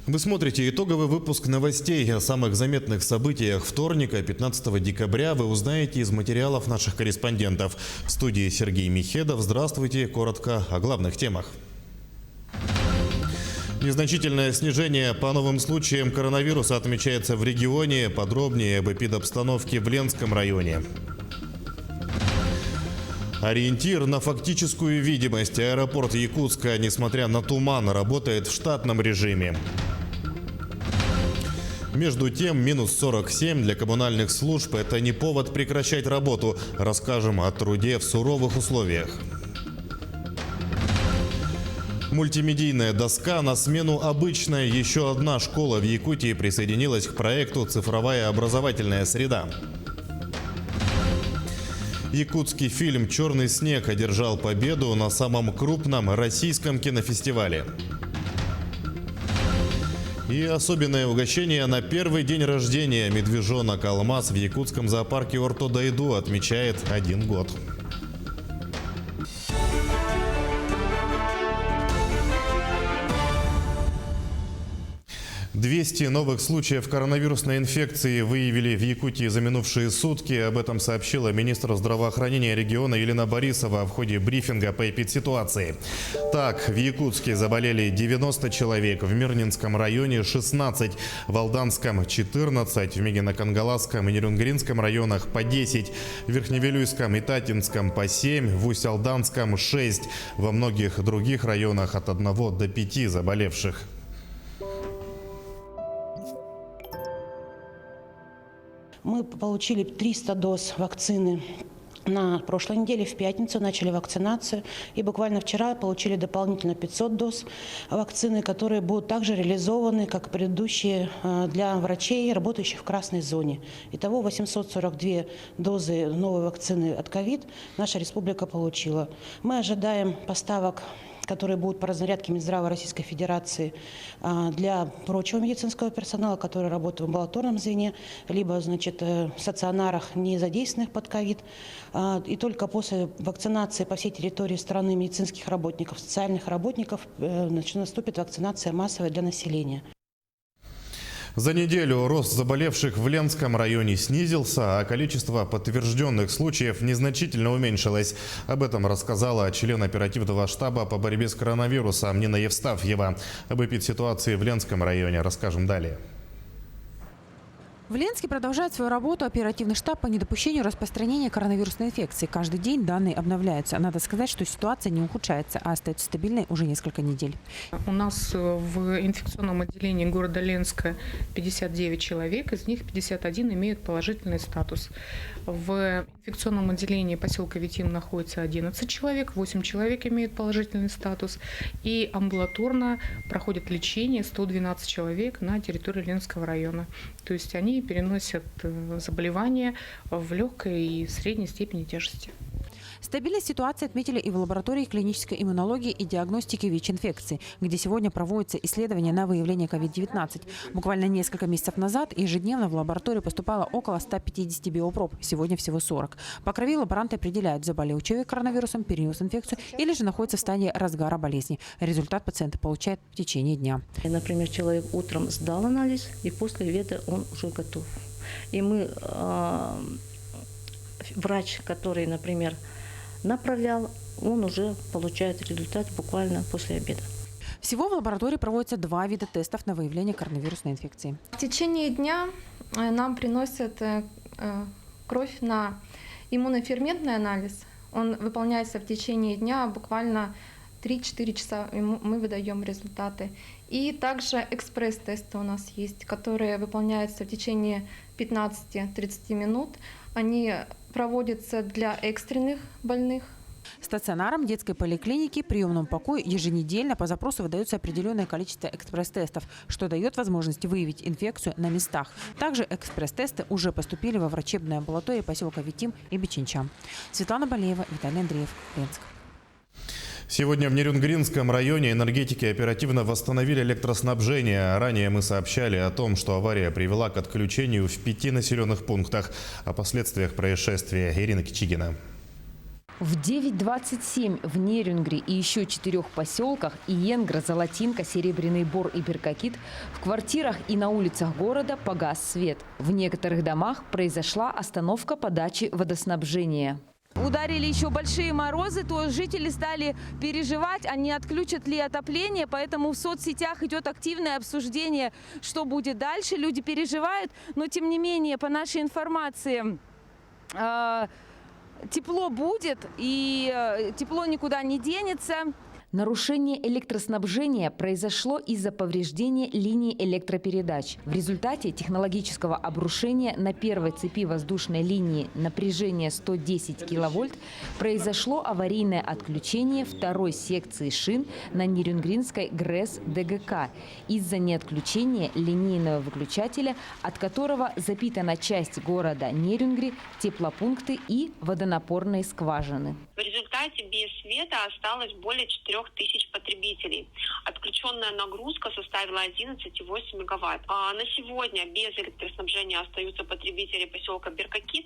Вы смотрите итоговый выпуск новостей о самых заметных событиях вторника, 15 декабря. Вы узнаете из материалов наших корреспондентов. В студии Сергей Михедов. Здравствуйте. Коротко о главных темах. Незначительное снижение по новым случаям коронавируса отмечается в регионе. Подробнее об эпидобстановке в Ленском районе. Ориентир на фактическую видимость. Аэропорт Якутска, несмотря на туман, работает в штатном режиме. Между тем, минус 47 для коммунальных служб – это не повод прекращать работу. Расскажем о труде в суровых условиях. Мультимедийная доска на смену обычной. Еще одна школа в Якутии присоединилась к проекту «Цифровая образовательная среда». Якутский фильм «Черный снег» одержал победу на самом крупном российском кинофестивале. И особенное угощение на первый день рождения. Медвежонок «Алмаз» в якутском зоопарке Орто-Дайду отмечает 1 год. 200 новых случаев коронавирусной инфекции выявили в Якутии за минувшие сутки. Об этом сообщила министр здравоохранения региона Елена Борисова в ходе брифинга по эпидситуации. Так, в Якутске заболели 90 человек, в Мирнинском районе 16, в Алданском 14, в Мегино-Кангаласском и Нерюнгринском районах по 10, в Верхневилюйском и Татинском по 7, в Усть-Алданском 6, во многих других районах от 1 до 5 заболевших. Мы получили 300 доз вакцины на прошлой неделе, в пятницу начали вакцинацию. И буквально вчера получили дополнительно 500 доз вакцины, которые будут также реализованы, как предыдущие, для врачей, работающих в красной зоне. Итого 842 дозы новой вакцины от ковид наша республика получила. Мы ожидаем поставок, которые будут по разнарядке Минздрава Российской Федерации для прочего медицинского персонала, который работает в амбулаторном звене, либо, в стационарах, не задействованных под ковид. И только после вакцинации по всей территории страны медицинских работников, социальных работников наступит вакцинация массовая для населения. За неделю рост заболевших в Ленском районе снизился, а количество подтвержденных случаев незначительно уменьшилось. Об этом рассказала член оперативного штаба по борьбе с коронавирусом Нина Евстафьева. Об эпидситуации в Ленском районе расскажем далее. В Ленске продолжает свою работу оперативный штаб по недопущению распространения коронавирусной инфекции. Каждый день данные обновляются. Надо сказать, что ситуация не ухудшается, а остается стабильной уже несколько недель. У нас в инфекционном отделении города Ленска 59 человек, из них 51 имеют положительный статус. В инфекционном отделении поселка Витин находится 11 человек, 8 человек имеют положительный статус. И амбулаторно проходит лечение 112 человек на территории Ленского района. То есть они переносят заболевания в легкой и средней степени тяжести. Стабильность ситуации отметили и в лаборатории клинической иммунологии и диагностики ВИЧ-инфекции, где сегодня проводятся исследования на выявление COVID-19. Буквально несколько месяцев назад ежедневно в лабораторию поступало около 150 биопроб, сегодня всего 40. По крови лаборанты определяют, заболел человек коронавирусом, перенес инфекцию или же находится в стадии разгара болезни. Результат пациента получает в течение дня. Например, человек утром сдал анализ, и после обеда он уже готов. И мы, врач, который, например, направлял, он уже получает результат буквально после обеда. Всего в лаборатории проводятся 2 вида тестов на выявление коронавирусной инфекции. В течение дня нам приносят кровь на иммуноферментный анализ. Он выполняется в течение дня, буквально 3-4 часа мы выдаем результаты. И также экспресс-тесты у нас есть, которые выполняются в течение 15-30 минут. Они проводятся для экстренных больных. Стационарам детской поликлиники, приемному покою еженедельно по запросу выдается определенное количество экспресс-тестов, что дает возможность выявить инфекцию на местах. Также экспресс-тесты уже поступили во врачебные амбулатории поселка Витим и Бичинчам. Светлана Болеева, Виталий Андреев, Ленск. Сегодня в Нерюнгринском районе энергетики оперативно восстановили электроснабжение. Ранее мы сообщали о том, что авария привела к отключению в 5 населенных пунктах. О последствиях происшествия Ирина Кичигина. В 9:27 в Нерюнгри и еще 4 поселках – Иенгра, Золотинка, Серебряный Бор и Беркакит – в квартирах и на улицах города погас свет. В некоторых домах произошла остановка подачи водоснабжения. Ударили еще большие морозы, то жители стали переживать, а не отключат ли отопление. Поэтому в соцсетях идет активное обсуждение, что будет дальше. Люди переживают, но тем не менее, по нашей информации, тепло будет и тепло никуда не денется. Нарушение электроснабжения произошло из-за повреждения линии электропередач. В результате технологического обрушения на первой цепи воздушной линии напряжения 110 киловольт произошло аварийное отключение второй секции шин на Нерюнгринской ГРЭС ДГК из-за неотключения линейного выключателя, от которого запитана часть города Нерюнгри, теплопункты и водонапорные скважины. В результате без света осталось более 4000 потребителей. Отключенная нагрузка составила 11,8 мегаватт. На сегодня без электроснабжения остаются потребители поселка Беркакит.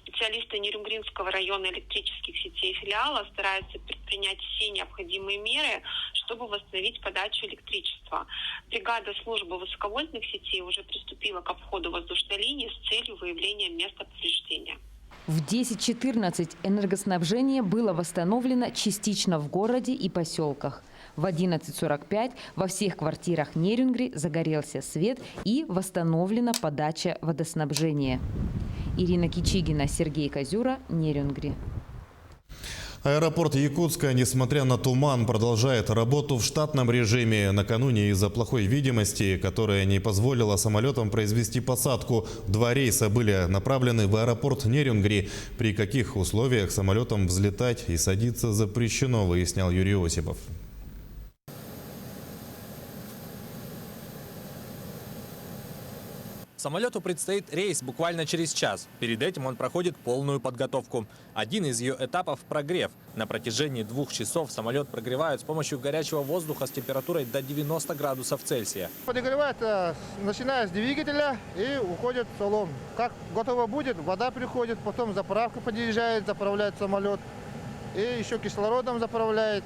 Специалисты Нерюнгринского района электрических сетей филиала стараются предпринять все необходимые меры, чтобы восстановить подачу электричества. Бригада службы высоковольтных сетей уже приступила к обходу воздушной линии с целью выявления места повреждения. В 10:14 энергоснабжение было восстановлено частично в городе и поселках. В 11:45 во всех квартирах Нерюнгри загорелся свет и восстановлена подача водоснабжения. Ирина Кичигина, Сергей Козюра, Нерюнгри. Аэропорт Якутска, несмотря на туман, продолжает работу в штатном режиме. Накануне из-за плохой видимости, которая не позволила самолетам произвести посадку, 2 рейса были направлены в аэропорт Нерюнгри. При каких условиях самолетам взлетать и садиться запрещено, выяснял Юрий Осипов. Самолету предстоит рейс буквально через час. Перед этим он проходит полную подготовку. Один из ее этапов – прогрев. На протяжении 2 часов самолет прогревают с помощью горячего воздуха с температурой до 90 градусов Цельсия. Подогревается, начиная с двигателя и уходит в салон. Как готово будет, вода приходит, потом заправка подъезжает, заправляет самолет. И еще кислородом заправляет.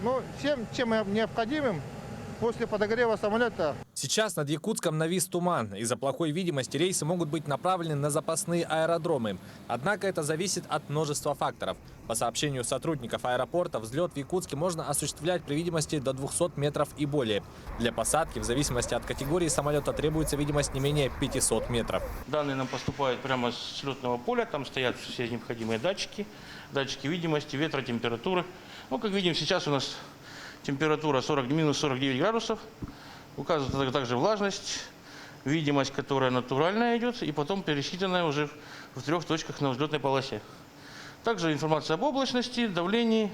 Ну, всем, чем необходимым после подогрева самолета. Сейчас над Якутском навис туман. Из-за плохой видимости рейсы могут быть направлены на запасные аэродромы. Однако это зависит от множества факторов. По сообщению сотрудников аэропорта, взлет в Якутске можно осуществлять при видимости до 200 метров и более. Для посадки, в зависимости от категории самолета, требуется видимость не менее 500 метров. Данные нам поступают прямо с летного поля. Там стоят все необходимые датчики. Датчики видимости, ветра, температуры. Ну, как видим, сейчас у нас температура минус 49 градусов. Указывается также влажность, видимость, которая натуральная идет, и потом пересчитанная уже в 3 точках на взлетной полосе. Также информация об облачности, давлении,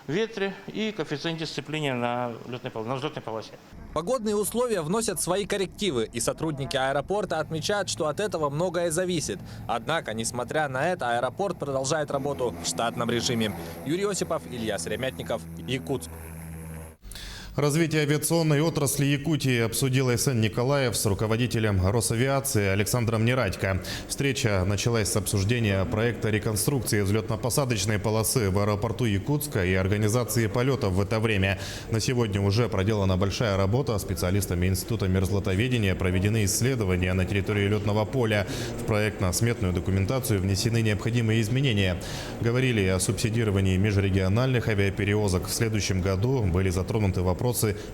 ветре и коэффициенте сцепления на взлетной полосе. Погодные условия вносят свои коррективы, и сотрудники аэропорта отмечают, что от этого многое зависит. Однако, несмотря на это, аэропорт продолжает работу в штатном режиме. Юрий Осипов, Илья Сремятников, Якутск. Развитие авиационной отрасли Якутии обсудил Айсен Николаев с руководителем Росавиации Александром Нерадько. Встреча началась с обсуждения проекта реконструкции взлетно-посадочной полосы в аэропорту Якутска и организации полетов в это время. На сегодня уже проделана большая работа. Специалистами Института мерзлотоведения проведены исследования на территории летного поля. В проектно-сметную документацию внесены необходимые изменения. Говорили о субсидировании межрегиональных авиаперевозок. В следующем году были затронуты вопросы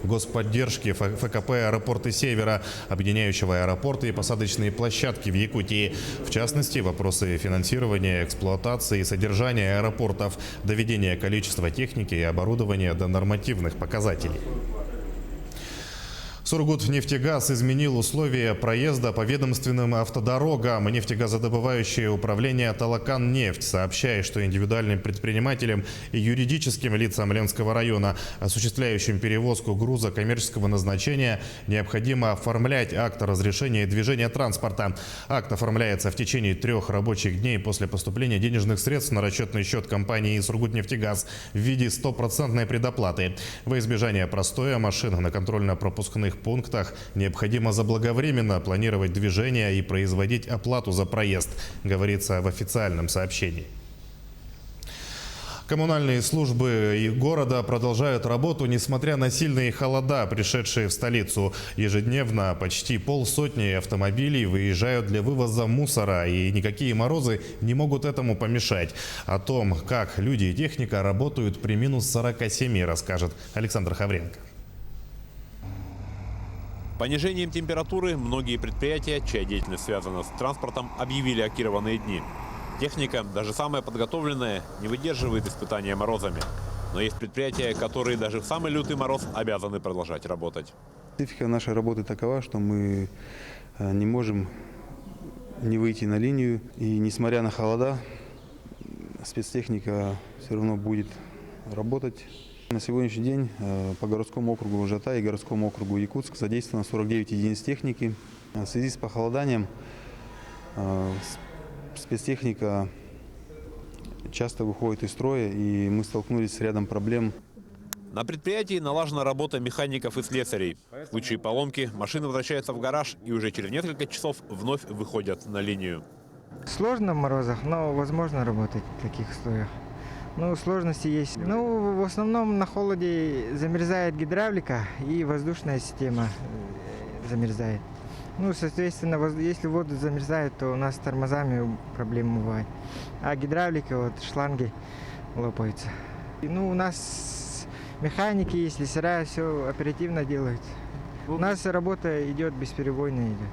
господдержки ФКП «Аэропорты Севера», объединяющего аэропорты и посадочные площадки в Якутии. В частности, вопросы финансирования, эксплуатации и содержания аэропортов, доведения количества техники и оборудования до нормативных показателей. Сургутнефтегаз изменил условия проезда по ведомственным автодорогам. Нефтегазодобывающее управление «Талакан-нефть» сообщает, что индивидуальным предпринимателям и юридическим лицам Ленского района, осуществляющим перевозку груза коммерческого назначения, необходимо оформлять акт о разрешении движения транспорта. Акт оформляется в течение 3 рабочих дней после поступления денежных средств на расчетный счет компании «Сургутнефтегаз» в виде 100% предоплаты. Во избежание простоя машин на контрольно-пропускных пунктах необходимо заблаговременно планировать движение и производить оплату за проезд, говорится в официальном сообщении. Коммунальные службы и города продолжают работу, несмотря на сильные холода, пришедшие в столицу. Ежедневно почти полсотни автомобилей выезжают для вывоза мусора, и никакие морозы не могут этому помешать. О том, как люди и техника работают при минус 47, расскажет Александр Хавренко. Понижением температуры многие предприятия, чья деятельность связана с транспортом, объявили о кированные дни. Техника, даже самая подготовленная, не выдерживает испытания морозами. Но есть предприятия, которые даже в самый лютый мороз обязаны продолжать работать. Специфика нашей работы такова, что мы не можем не выйти на линию. И несмотря на холода, спецтехника все равно будет работать. На сегодняшний день по городскому округу Ужата и городскому округу Якутск задействовано 49 единиц техники. В связи с похолоданием спецтехника часто выходит из строя, и мы столкнулись с рядом проблем. На предприятии налажена работа механиков и слесарей. В случае поломки машины возвращаются в гараж и уже через несколько часов вновь выходят на линию. Сложно в морозах, но возможно работать в таких условиях. Ну, сложности есть. Ну, в основном на холоде замерзает гидравлика и воздушная система замерзает. Ну, соответственно, если воду замерзает, то у нас с тормозами проблемы бывают. А гидравлика, вот шланги лопаются. Ну, у нас механики есть, слесаря, все оперативно делают. У нас работа идет бесперебойно идет.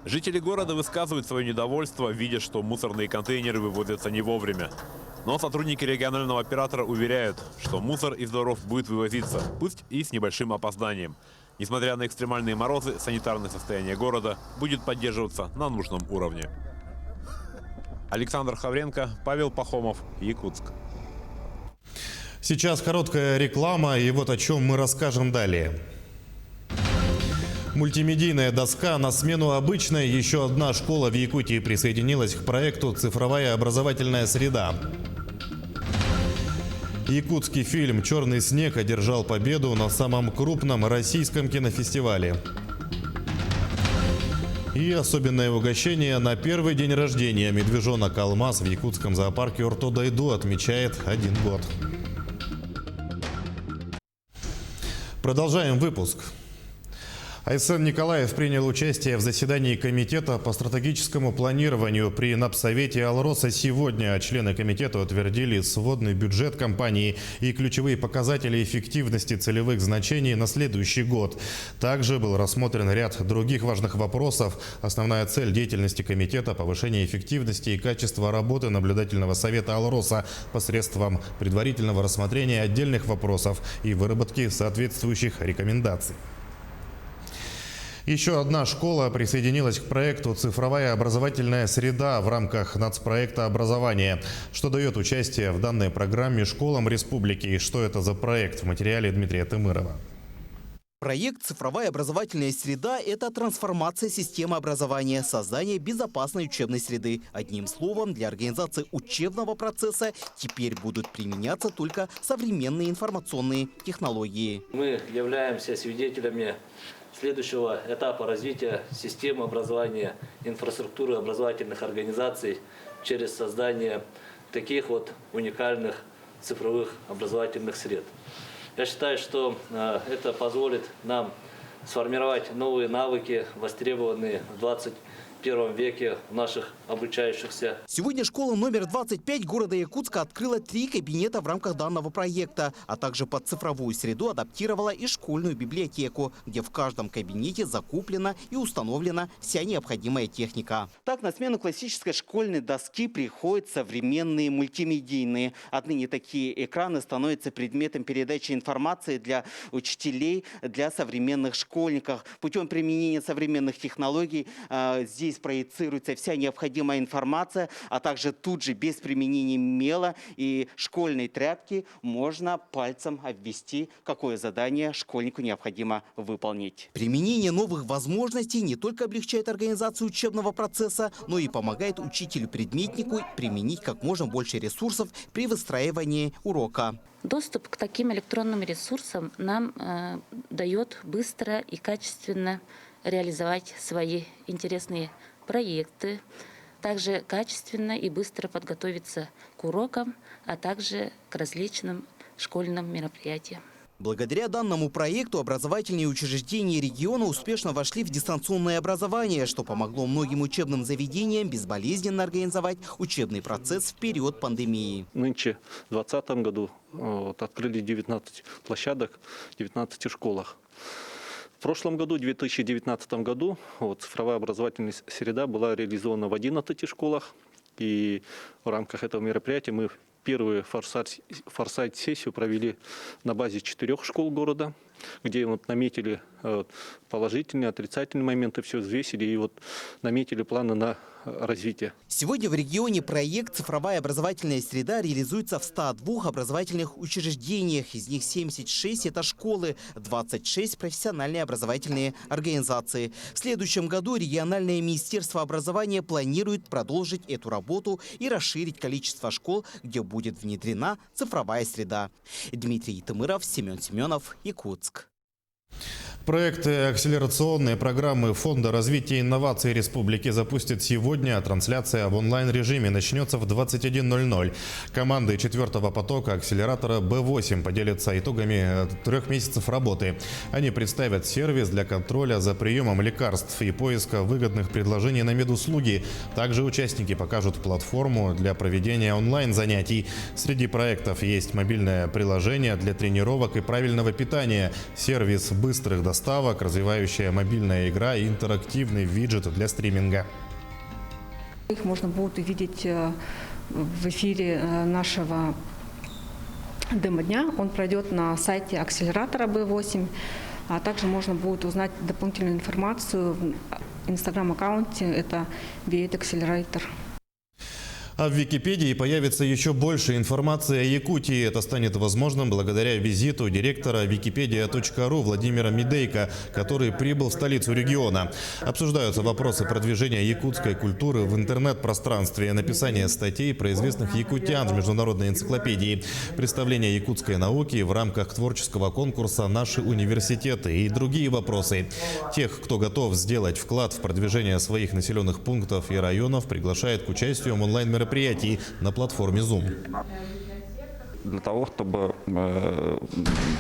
Жители города высказывают свое недовольство, видя, что мусорные контейнеры вывозятся не вовремя. Но сотрудники регионального оператора уверяют, что мусор из дворов будет вывозиться, пусть и с небольшим опозданием. Несмотря на экстремальные морозы, санитарное состояние города будет поддерживаться на нужном уровне. Александр Хавренко, Павел Пахомов, Якутск. Сейчас короткая реклама, и вот о чем мы расскажем далее. Мультимедийная доска на смену обычной. Еще одна школа в Якутии присоединилась к проекту «Цифровая образовательная среда». Якутский фильм «Черный снег» одержал победу на самом крупном российском кинофестивале. И особенное угощение на первый день рождения. Медвежонок «Алмаз» в якутском зоопарке Ортодайду отмечает 1 год. Продолжаем выпуск. Айсен Николаев принял участие в заседании Комитета по стратегическому планированию при Напсовете Алроса сегодня. Члены комитета утвердили сводный бюджет компании и ключевые показатели эффективности целевых значений на следующий год. Также был рассмотрен ряд других важных вопросов. Основная цель деятельности комитета – повышение эффективности и качества работы наблюдательного совета Алроса посредством предварительного рассмотрения отдельных вопросов и выработки соответствующих рекомендаций. Еще одна школа присоединилась к проекту «Цифровая образовательная среда» в рамках нацпроекта образования. Что дает участие в данной программе школам республики и что это за проект, в материале Дмитрия Тымырова. Проект «Цифровая образовательная среда» – это трансформация системы образования, создание безопасной учебной среды. Одним словом, для организации учебного процесса теперь будут применяться только современные информационные технологии. Мы являемся свидетелями следующего этапа развития системы образования, инфраструктуры образовательных организаций через создание таких вот уникальных цифровых образовательных сред. Я считаю, что это позволит нам сформировать новые навыки, востребованные в 21 веке у наших обучающихся. Сегодня школа номер 25 города Якутска открыла 3 кабинета в рамках данного проекта, а также под цифровую среду адаптировала и школьную библиотеку, где в каждом кабинете закуплена и установлена вся необходимая техника. Так, на смену классической школьной доски приходят современные мультимедийные. Отныне такие экраны становятся предметом передачи информации для учителей, для современных школьников. Путем применения современных технологий здесь проецируется вся необходимая информация, а также тут же без применения мела и школьной тряпки можно пальцем обвести, какое задание школьнику необходимо выполнить. Применение новых возможностей не только облегчает организацию учебного процесса, но и помогает учителю-предметнику применить как можно больше ресурсов при выстраивании урока. Доступ к таким электронным ресурсам нам дает быстро и качественно реализовать свои интересные проекты, также качественно и быстро подготовиться к урокам, а также к различным школьным мероприятиям. Благодаря данному проекту образовательные учреждения региона успешно вошли в дистанционное образование, что помогло многим учебным заведениям безболезненно организовать учебный процесс в период пандемии. Нынче в 2020 году открыли 19 площадок в 19 школах. В прошлом году, в 2019 году, цифровая образовательная среда была реализована в 11 школах. И в рамках этого мероприятия мы первую форсайт-сессию провели на базе 4 школ города, где наметили положительные, отрицательные моменты, все взвесили и наметили планы на развитие. Сегодня в регионе проект «Цифровая образовательная среда» реализуется в 102 образовательных учреждениях. Из них 76 – это школы, 26 – профессиональные образовательные организации. В следующем году региональное министерство образования планирует продолжить эту работу и расширить количество школ, где будет внедрена цифровая среда. Дмитрий Тымыров, Семен Семенов, Якутск. Проекты акселерационной программы Фонда развития инноваций Республики запустят сегодня, а трансляция в онлайн-режиме начнется в 21:00. Команды 4-го потока акселератора Б8 поделятся итогами 3 месяцев работы. Они представят сервис для контроля за приемом лекарств и поиска выгодных предложений на медуслуги. Также участники покажут платформу для проведения онлайн-занятий. Среди проектов есть мобильное приложение для тренировок и правильного питания, сервис быстрых доставок, развивающая мобильная игра и интерактивный виджет для стриминга. Их можно будет увидеть в эфире нашего демо-дня. Он пройдет на сайте акселератора Б8, а также можно будет узнать дополнительную информацию в инстаграм-аккаунте. Это B8 Accelerator. А в Википедии появится еще больше информации о Якутии. Это станет возможным благодаря визиту директора wikipedia.ru Владимира Медейко, который прибыл в столицу региона. Обсуждаются вопросы продвижения якутской культуры в интернет-пространстве, написания статей про известных якутян в международной энциклопедии, представление якутской науки в рамках творческого конкурса «Наши университеты» и другие вопросы. Тех, кто готов сделать вклад в продвижение своих населенных пунктов и районов, приглашает к участию в онлайн-мероприятии на платформе Zoom. Для того, чтобы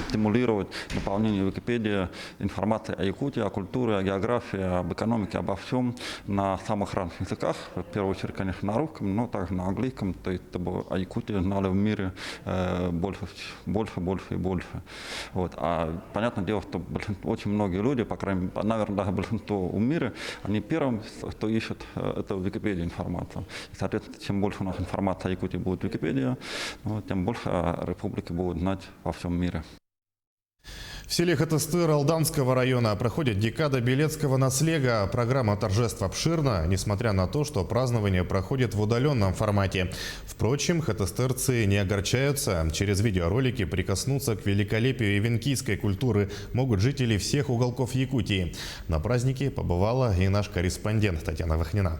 стимулировать наполнение Википедии информацией о Якутии, о культуре, о географии, об экономике, обо всем на самых разных языках. В первую очередь, конечно, на русском, но также на английском, то есть чтобы о Якутии знали в мире больше и больше. А понятное дело, что очень многие люди, по крайней мере, наверное, даже большинство в мире, они первым, кто ищет, это в Википедии информацию. И, соответственно, чем больше у нас информации о Якутии будет в Википедии, тем больше республики будут знать во всем мире. В селе Хатыстыр Алданского района проходит декада Белецкого наслега. Программа торжеств обширна, несмотря на то, что празднование проходит в удаленном формате. Впрочем, хатыстырцы не огорчаются. Через видеоролики прикоснуться к великолепию эвенкийской культуры могут жители всех уголков Якутии. На празднике побывала и наш корреспондент Татьяна Вахнина.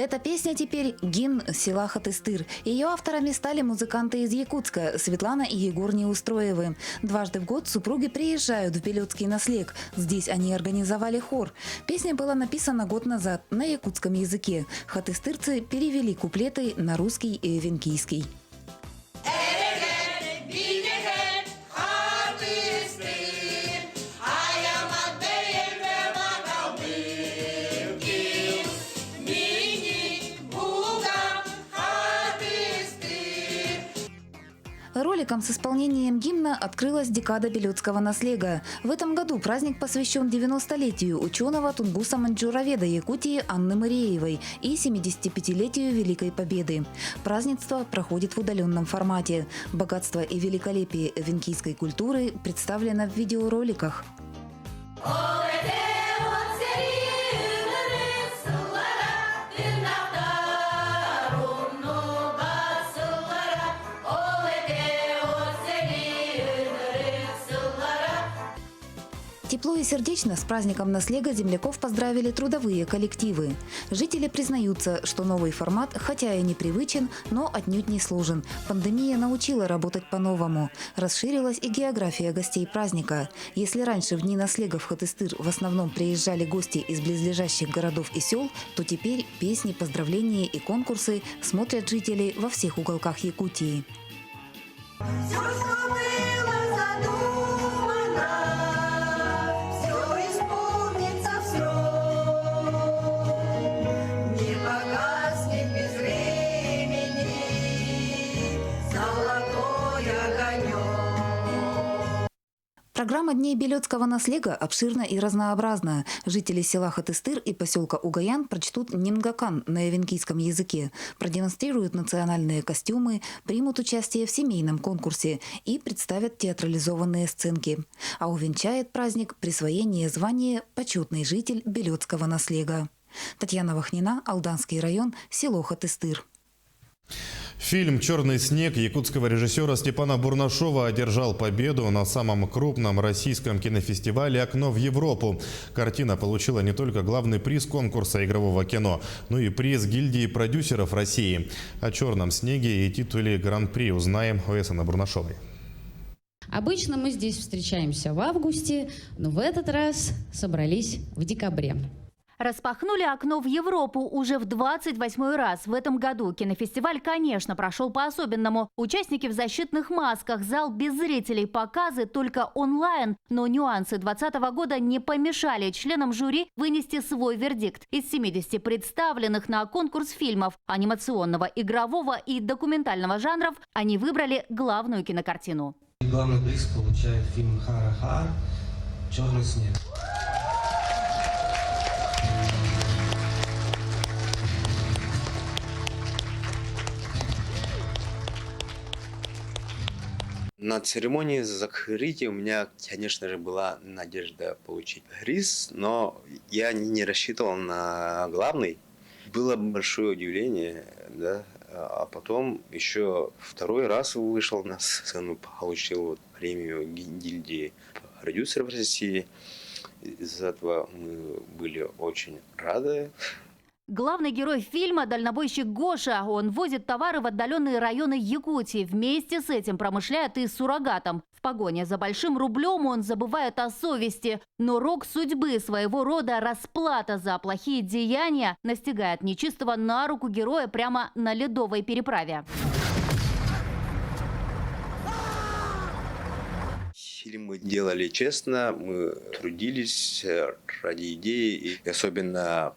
Эта песня теперь гимн села Хатыстыр. Ее авторами стали музыканты из Якутска Светлана и Егор Неустроевы. Дважды в год супруги приезжают в Белецкий наслег. Здесь они организовали хор. Песня была написана год назад на якутском языке. Хатыстырцы перевели куплеты на русский и эвенкийский. Роликом с исполнением гимна открылась декада Белецкого наслега. В этом году праздник посвящен 90-летию ученого тунгуса-маньчжуроведа Якутии Анны Мареевой и 75-летию Великой Победы. Празднество проходит в удаленном формате. Богатство и великолепие эвенкийской культуры представлено в видеороликах. Тепло и сердечно с праздником Наслега земляков поздравили трудовые коллективы. Жители признаются, что новый формат, хотя и непривычен, но отнюдь не сложен. Пандемия научила работать по-новому. Расширилась и география гостей праздника. Если раньше в дни Наслега в Хатыстыр в основном приезжали гости из близлежащих городов и сел, то теперь песни, поздравления и конкурсы смотрят жители во всех уголках Якутии. Программа Дней Белецкого наслега обширна и разнообразна. Жители села Хатыстыр и поселка Угаян прочтут нингакан на эвенкийском языке, продемонстрируют национальные костюмы, примут участие в семейном конкурсе и представят театрализованные сценки. А увенчает праздник присвоение звания «Почетный житель Белецкого наслега». Татьяна Вахнина, Алданский район, село Хатыстыр. Фильм «Черный снег» якутского режиссера Степана Бурнашова одержал победу на самом крупном российском кинофестивале «Окно в Европу». Картина получила не только главный приз конкурса игрового кино, но и приз гильдии продюсеров России. О «Черном снеге» и титуле Гран-при узнаем у Эсаны Бурнашовой. Обычно мы здесь встречаемся в августе, но в этот раз собрались в декабре. Распахнули окно в Европу уже в 28-й раз. В этом году кинофестиваль, конечно, прошел по-особенному. Участники в защитных масках, зал без зрителей, показы только онлайн. Но нюансы 2020 года не помешали членам жюри вынести свой вердикт. Из 70 представленных на конкурс фильмов анимационного, игрового и документального жанров они выбрали главную кинокартину. Главный приз получает фильм «Хара-Хар. Черный снег». На церемонии закрытия у меня, конечно же, была надежда получить приз, но я не рассчитывал на главный. Было большое удивление, да. А потом еще второй раз вышел на сцену, получил премию гильдии продюсеров России. Из-за этого мы были очень рады. Главный герой фильма – дальнобойщик Гоша. Он возит товары в отдаленные районы Якутии. Вместе с этим промышляет и суррогатом. В погоне за большим рублем он забывает о совести. Но рок судьбы, своего рода расплата за плохие деяния, настигает нечистого на руку героя прямо на ледовой переправе. Фильм мы делали честно, мы трудились ради идеи. И особенно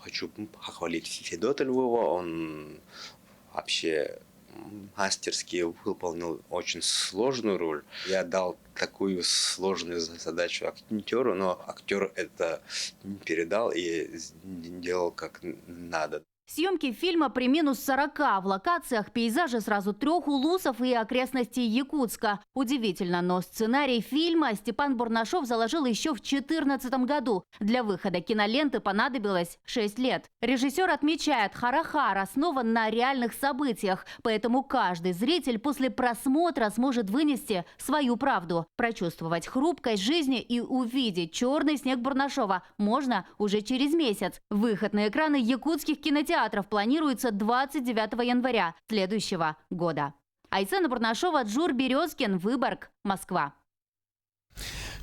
хочу похвалить Федота Львова, он вообще мастерски выполнил очень сложную роль. Я дал такую сложную задачу актеру, но актер это передал и делал как надо. Съемки фильма при минус 40. В локациях пейзажи сразу 3 улусов и окрестностей Якутска. Удивительно, но сценарий фильма Степан Бурнашов заложил еще в 2014 году. Для выхода киноленты понадобилось 6 лет. Режиссер отмечает, «Хара-Хар» основан на реальных событиях, поэтому каждый зритель после просмотра сможет вынести свою правду, прочувствовать хрупкость жизни и увидеть «Черный снег» Бурнашова можно уже через месяц. Выход на экраны якутских кинотеатров планируется 29 января следующего года. Айсена Бурнашова, Джур Березкин, Выборг, Москва.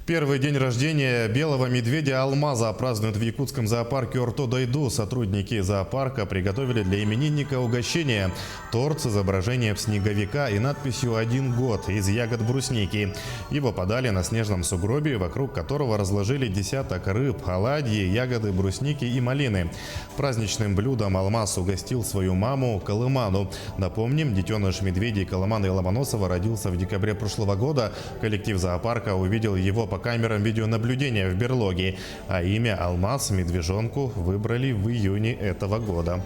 Первый день рождения белого медведя Алмаза празднуют в якутском зоопарке Орто-Дайду. Сотрудники зоопарка приготовили для именинника угощение. Торт с изображением снеговика и надписью «1 год» из ягод брусники. Его подали на снежном сугробе, вокруг которого разложили десяток рыб, оладьи, ягоды брусники и малины. Праздничным блюдом Алмаз угостил свою маму Колыману. Напомним, детеныш медведей Колымана и Ломоносова родился в декабре прошлого года. Коллектив зоопарка увидел его по камерам видеонаблюдения в берлоге, а имя Алмаз медвежонку выбрали в июне этого года.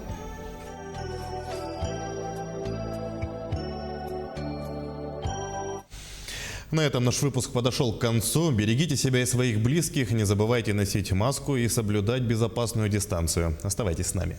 На этом наш выпуск подошел к концу. Берегите себя и своих близких, не забывайте носить маску и соблюдать безопасную дистанцию. Оставайтесь с нами.